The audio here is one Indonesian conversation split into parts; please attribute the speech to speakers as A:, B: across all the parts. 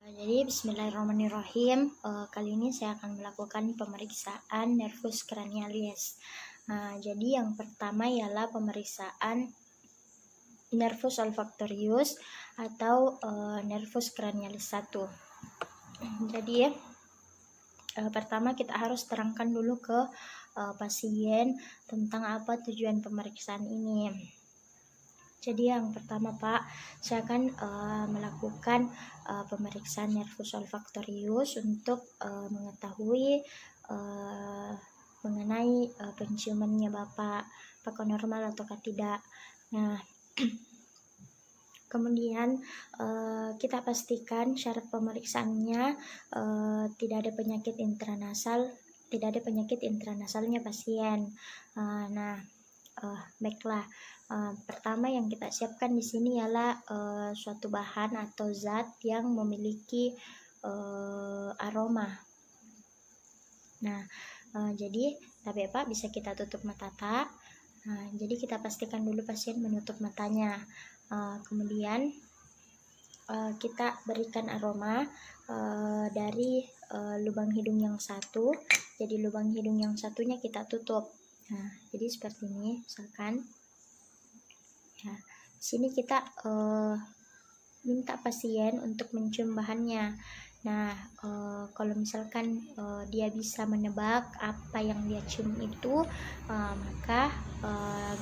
A: Jadi bismillahirrahmanirrahim. Kali ini saya akan melakukan pemeriksaan nervus cranialis. Jadi yang pertama ialah pemeriksaan nervus olfactorius atau nervus cranialis 1. Jadi pertama kita harus terangkan dulu ke pasien tentang apa tujuan pemeriksaan ini. Jadi yang pertama Pak, saya akan melakukan pemeriksaan nervus olfactorius untuk mengetahui mengenai penciumannya Bapak, apakah normal atau tidak. Nah, kemudian kita pastikan syarat pemeriksaannya tidak ada penyakit intranasalnya pasien. Baiklah. Pertama yang kita siapkan di sini ialah suatu bahan atau zat yang memiliki aroma. Jadi tapi Pak bisa kita tutup mata tak. Jadi kita pastikan dulu pasien menutup matanya. Kemudian kita berikan aroma dari lubang hidung yang satu. Jadi lubang hidung yang satunya kita tutup. Jadi seperti ini, misalkan. Di sini kita minta pasien untuk mencium bahannya. Kalau misalkan dia bisa menebak apa yang dia cium itu, maka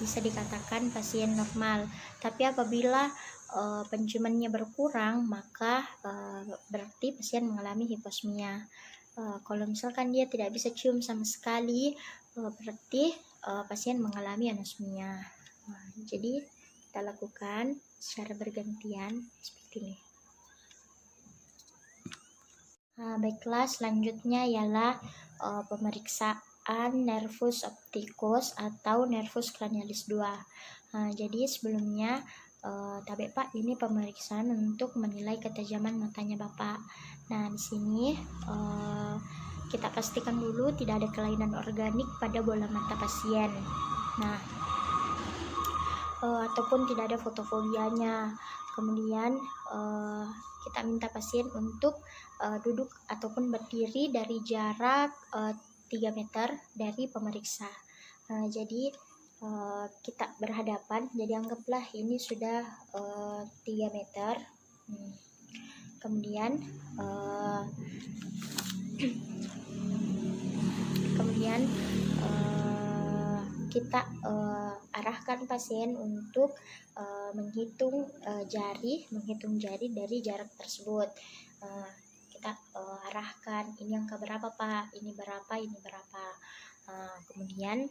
A: bisa dikatakan pasien normal. Tapi apabila penciumannya berkurang, maka berarti pasien mengalami hiposmia. Kalau misalkan dia tidak bisa cium sama sekali, berarti pasien mengalami anosmia. Jadi kita lakukan secara bergantian seperti ini. Baiklah, selanjutnya ialah pemeriksaan nervus opticus atau nervus cranialis 2. Jadi sebelumnya Pak, ini pemeriksaan untuk menilai ketajaman matanya Bapak. Di sini kita pastikan dulu tidak ada kelainan organik pada bola mata pasien. Ataupun tidak ada fotofobianya. Kemudian kita minta pasien untuk duduk ataupun berdiri dari jarak 3 meter dari pemeriksa. Jadi kita berhadapan, jadi anggaplah ini sudah 3 meter. Kemudian kita arahkan pasien untuk menghitung jari dari jarak tersebut. Kita arahkan, ini angka berapa Pak, ini berapa, ini berapa. Kemudian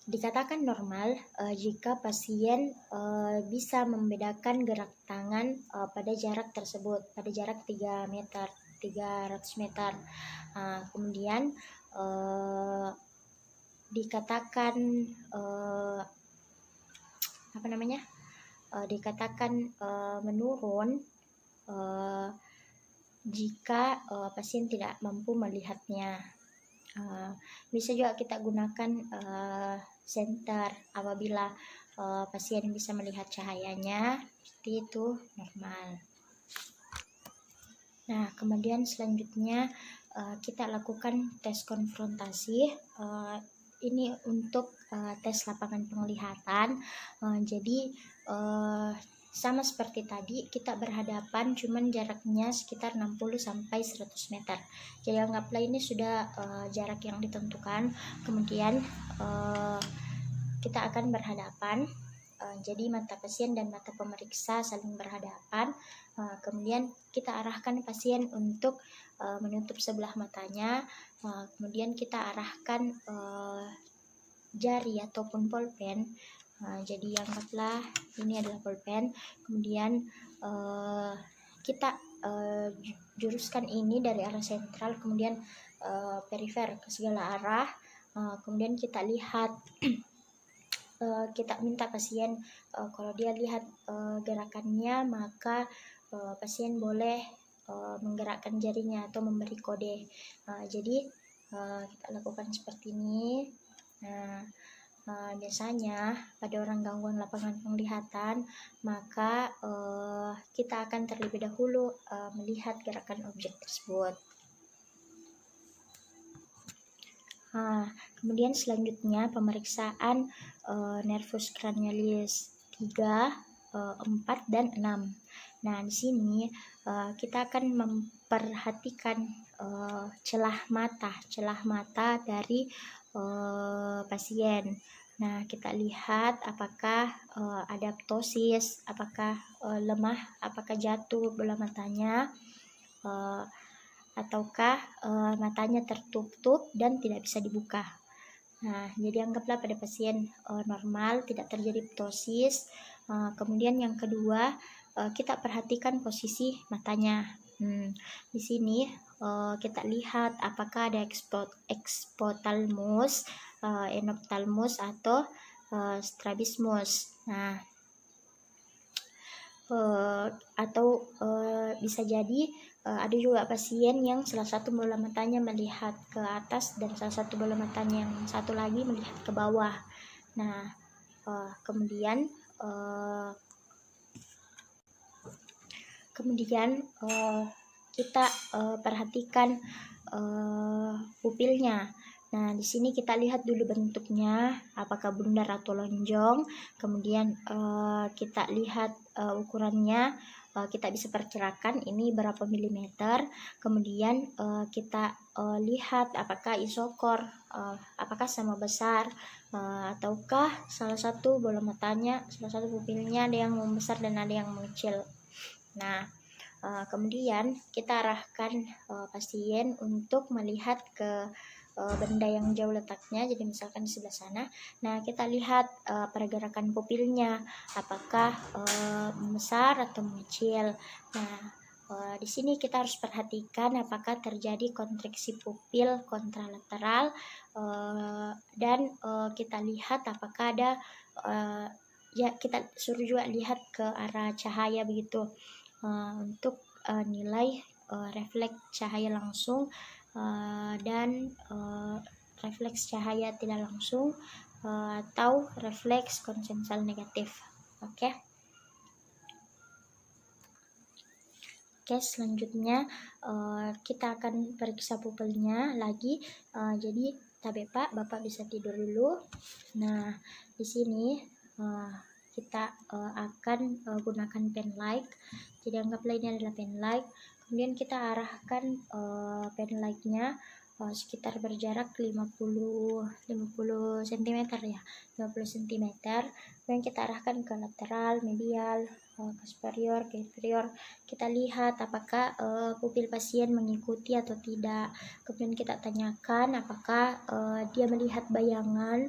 A: dikatakan normal jika pasien bisa membedakan gerak tangan pada jarak tersebut, pada jarak 300 meter. Kemudian dikatakan menurun jika pasien tidak mampu melihatnya. Bisa juga kita gunakan senter apabila pasien bisa melihat cahayanya, seperti itu normal. Kemudian selanjutnya kita lakukan tes konfrontasi. Ini untuk tes lapangan penglihatan. Jadi sama seperti tadi, kita berhadapan, cuman jaraknya sekitar 60-100 meter. Jadi anggaplah ini sudah jarak yang ditentukan. Kemudian kita akan berhadapan. Jadi mata pasien dan mata pemeriksa saling berhadapan. Kemudian kita arahkan pasien untuk menutup sebelah matanya. Kemudian kita arahkan jari ataupun pulpen. Jadi anggaplah ini adalah pulpen. Kemudian kita juruskan ini dari arah sentral, kemudian perifer ke segala arah. Kemudian kita lihat. Kita minta pasien kalau dia lihat gerakannya, maka pasien boleh menggerakkan jarinya atau memberi kode. Jadi kita lakukan seperti ini. Biasanya pada orang gangguan lapangan penglihatan, maka kita akan terlebih dahulu melihat gerakan objek tersebut. Kemudian selanjutnya pemeriksaan nervus cranialis 3, 4, dan 6. Nah, di sini kita akan memperhatikan celah mata dari pasien. Nah, kita lihat apakah ada ptosis, apakah lemah, apakah jatuh bola matanya, ataukah matanya tertutup dan tidak bisa dibuka. Nah, jadi anggaplah pada pasien normal, tidak terjadi ptosis. Kemudian yang kedua, kita perhatikan posisi matanya. Di sini kita lihat apakah ada ekspothalmus, enophthalmus, atau strabismus. Nah, atau bisa jadi ada juga pasien yang salah satu bola matanya melihat ke atas dan salah satu bola matanya yang satu lagi melihat ke bawah. Nah, kemudian kita perhatikan pupilnya. Nah, di sini kita lihat dulu bentuknya, apakah bundar atau lonjong. Kemudian kita lihat ukurannya, kita bisa perkirakan ini berapa milimeter. Kemudian kita lihat apakah isokor, apakah sama besar, ataukah salah satu bola matanya, salah satu pupilnya ada yang membesar dan ada yang mengecil. Nah, kemudian kita arahkan pasien untuk melihat ke benda yang jauh letaknya, jadi misalkan di sebelah sana. Nah, kita lihat pergerakan pupilnya, apakah membesar atau mengecil. Nah, di sini kita harus perhatikan apakah terjadi kontraksi pupil kontralateral, dan kita lihat apakah ada ya, kita suruh juga lihat ke arah cahaya begitu, untuk nilai refleks cahaya langsung dan refleks cahaya tidak langsung, atau refleks konsensal negatif. Oke, selanjutnya kita akan periksa pupilnya lagi. Jadi Bapak bisa tidur dulu. Nah, di sini kita akan gunakan pen light. Jadi anggaplah ini adalah pen light. Kemudian kita arahkan pen lightnya sekitar berjarak 50 cm ya, 50 cm. Kemudian kita arahkan ke lateral, medial, ke superior, ke inferior. Kita lihat apakah pupil pasien mengikuti atau tidak. Kemudian kita tanyakan apakah dia melihat bayangan,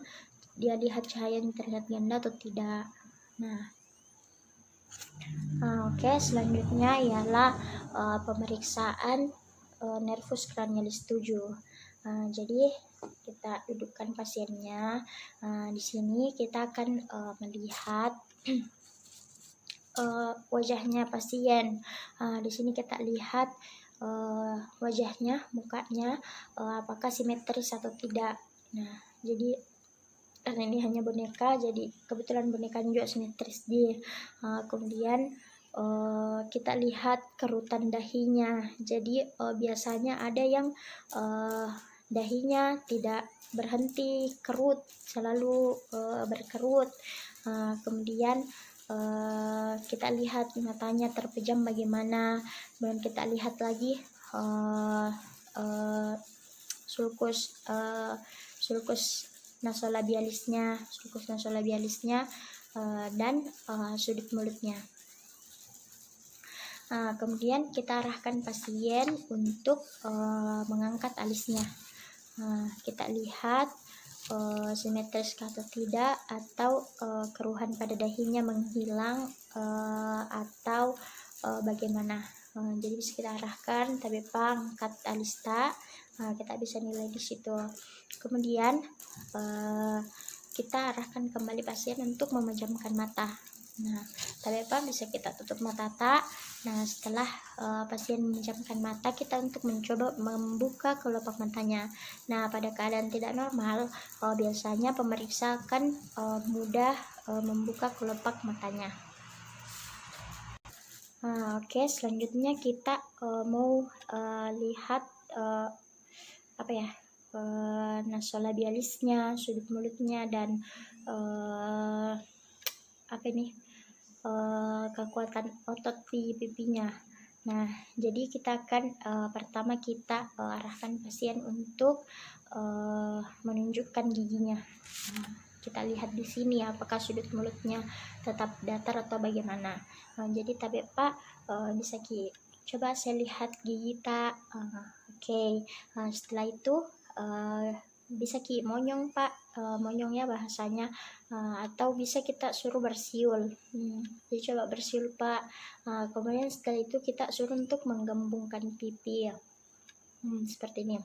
A: dia lihat cahaya yang terlihat ganda atau tidak. Nah, oke, selanjutnya ialah pemeriksaan nervus cranialis 7. Jadi kita dudukkan pasiennya. Di sini kita akan melihat wajahnya pasien. Di sini kita lihat wajahnya, mukanya, apakah simetris atau tidak. Nah, jadi karena ini hanya boneka, jadi kebetulan bonekanya juga simetris. Kemudian kita lihat kerutan dahinya. Jadi biasanya ada yang dahinya tidak berhenti kerut, selalu berkerut. Kemudian kita lihat matanya terpejam bagaimana. Kemudian kita lihat lagi sulcus nasolabialisnya, dan sudut mulutnya. Kemudian kita arahkan pasien untuk mengangkat alisnya. Kita lihat simetris atau tidak, atau keruhan pada dahinya menghilang, atau bagaimana. Jadi bisa kita arahkan, angkat alis kita bisa nilai di situ. Kemudian kita arahkan kembali pasien untuk memejamkan mata. Nah, bisa kita tutup mata Nah, setelah pasien memejamkan mata, kita untuk mencoba membuka kelopak matanya. Nah, pada keadaan tidak normal, biasanya pemeriksa akan mudah membuka kelopak matanya. Oke, selanjutnya kita mau lihat apa ya, nasolabialisnya, sudut mulutnya, dan apa ini, kekuatan otot di pipinya. Nah, jadi kita akan pertama kita arahkan pasien untuk menunjukkan giginya. Nah, kita lihat di sini apakah sudut mulutnya tetap datar atau bagaimana. Jadi tapi Pak, bisa coba saya lihat gigi tak. Oke. Setelah itu bisa monyong Pak, monyong ya bahasanya, atau bisa kita suruh bersiul. Jadi coba bersiul Pak. Kemudian setelah itu kita suruh untuk menggembungkan pipi ya. Seperti ini.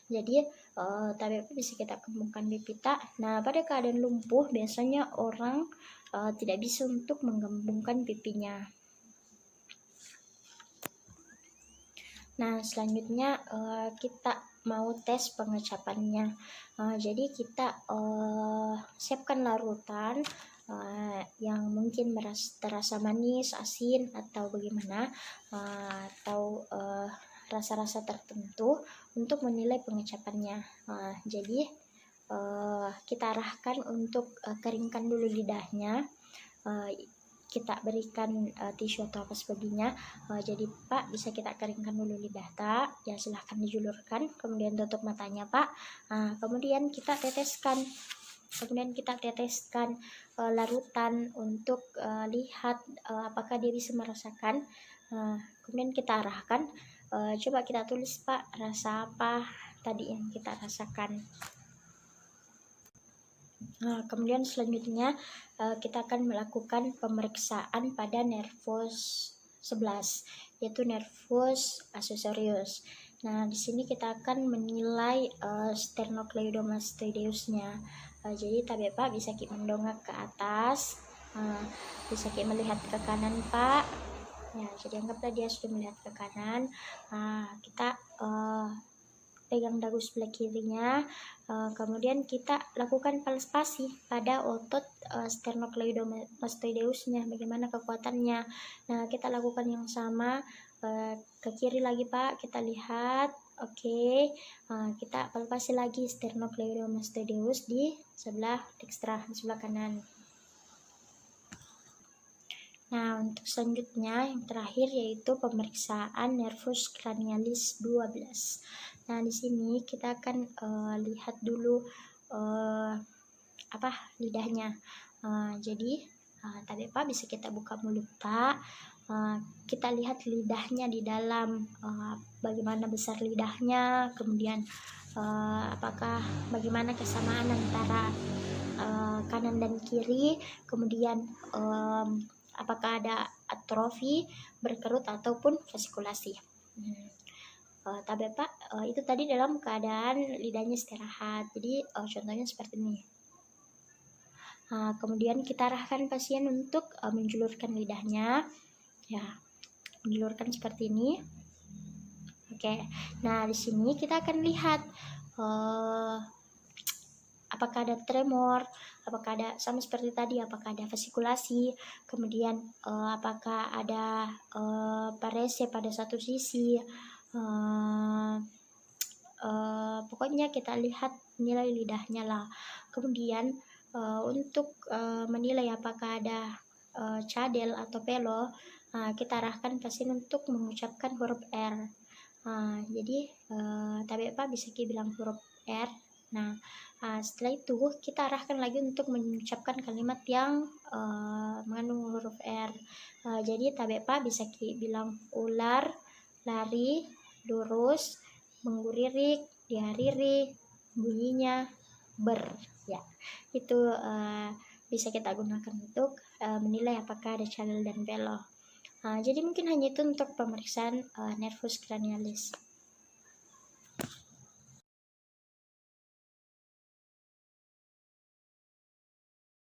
A: Jadi tapi bisa kita gembungkan pipi tak. Nah, pada keadaan lumpuh biasanya orang tidak bisa untuk menggembungkan pipinya. Nah, selanjutnya kita mau tes pengecapannya. Jadi kita siapkan larutan yang mungkin terasa manis, asin, atau bagaimana, atau rasa-rasa tertentu untuk menilai pengecapannya. Jadi kita arahkan untuk keringkan dulu lidahnya. Kita berikan tisu atau apa sebagainya. Jadi Pak, bisa kita keringkan dulu lidah tak, ya silahkan dijulurkan, kemudian tutup matanya Pak. Kemudian kita teteskan larutan untuk lihat apakah dia bisa merasakan. Kemudian kita arahkan, coba kita tulis Pak, rasa apa tadi yang kita rasakan. Kemudian selanjutnya kita akan melakukan pemeriksaan pada nervus 11, yaitu nervus accessorius. Nah, di sini kita akan menilai sternocleidomastoideusnya. Jadi tapi Pak bisa mendongak ke atas, bisa melihat ke kanan Pak. Ya, jadi anggaplah dia sudah melihat ke kanan. Kita pegang dagu sebelah kirinya, kemudian kita lakukan palpasi pada otot sternocleidomastoideusnya, bagaimana kekuatannya. Nah, kita lakukan yang sama ke kiri lagi Pak, kita lihat. Oke. Kita palpasi lagi sternocleidomastoideus di sebelah dextra, di sebelah kanan. Nah, untuk selanjutnya yang terakhir yaitu pemeriksaan nervus cranialis 12. Nah, di sini kita akan lihat dulu lidahnya. Jadi tadi Pak bisa kita buka mulut Pak. Kita lihat lidahnya di dalam, bagaimana besar lidahnya, kemudian apakah bagaimana kesamaan antara kanan dan kiri, kemudian apakah ada atrofi, berkerut ataupun vesikulasi. Tapi Pak, itu tadi dalam keadaan lidahnya istirahat. Jadi contohnya seperti ini. Kemudian kita arahkan pasien untuk menjulurkan lidahnya, ya, menjulurkan seperti ini. Oke. Nah, di sini kita akan lihat apakah ada tremor, apakah ada sama seperti tadi, apakah ada vesikulasi, kemudian apakah ada parese pada satu sisi. Pokoknya kita lihat nilai lidahnya lah. Kemudian untuk menilai apakah ada cadel atau pelo, kita arahkan pasien untuk mengucapkan huruf R. Jadi tapi Pak bisa bilang huruf R. Nah, setelah itu kita arahkan lagi untuk mengucapkan kalimat yang mengandung huruf R. Jadi tapi Pak bisa bilang ular, lari, lurus, mengguririk, dihariri, bunyinya ber. Ya, itu bisa kita gunakan untuk menilai apakah ada cadel dan pelo. Jadi mungkin hanya itu untuk pemeriksaan nervus cranialis.